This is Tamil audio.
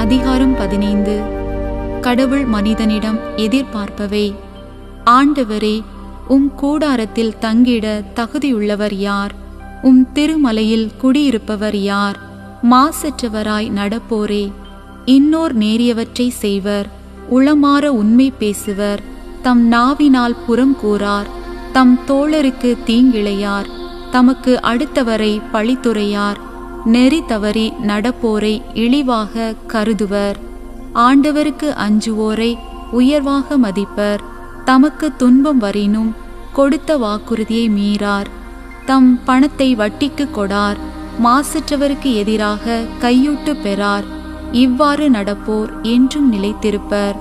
அதிகாரம் 15. கடவுள் மனிதனிடம் எதிர்பார்ப்பவை. ஆண்டவரே, உம் கூடாரத்தில் தங்கிட தகுதியுள்ளவர் யார்? உம் திருமலையில் குடியிருப்பவர் யார்? மாசற்றவராய் நடப்போரே, இன்னோர் நேரியவற்றை செய்வர், உளமாற உண்மை பேசுவர், தம் நாவினால் புறம் கூறார், தம் தோழருக்கு தீங்கிழையார், தமக்கு அடுத்தவரை பழித்துரையார், நெறி தவறி நடப்போரை இழிவாக கருதுவர். ஆண்டவருக்கு அஞ்சுவோரை உயர்வாக மதிப்பர். தமக்கு துன்பம் வரினும் கொடுத்த வாக்குறுதியை மீறார். தம் பணத்தை வட்டிக்கு கொடார். மாசற்றவருக்கு எதிராக கையூட்டு பெறார். இவ்வாறு நடப்போர் என்றும் நிலைத்திருப்பர்.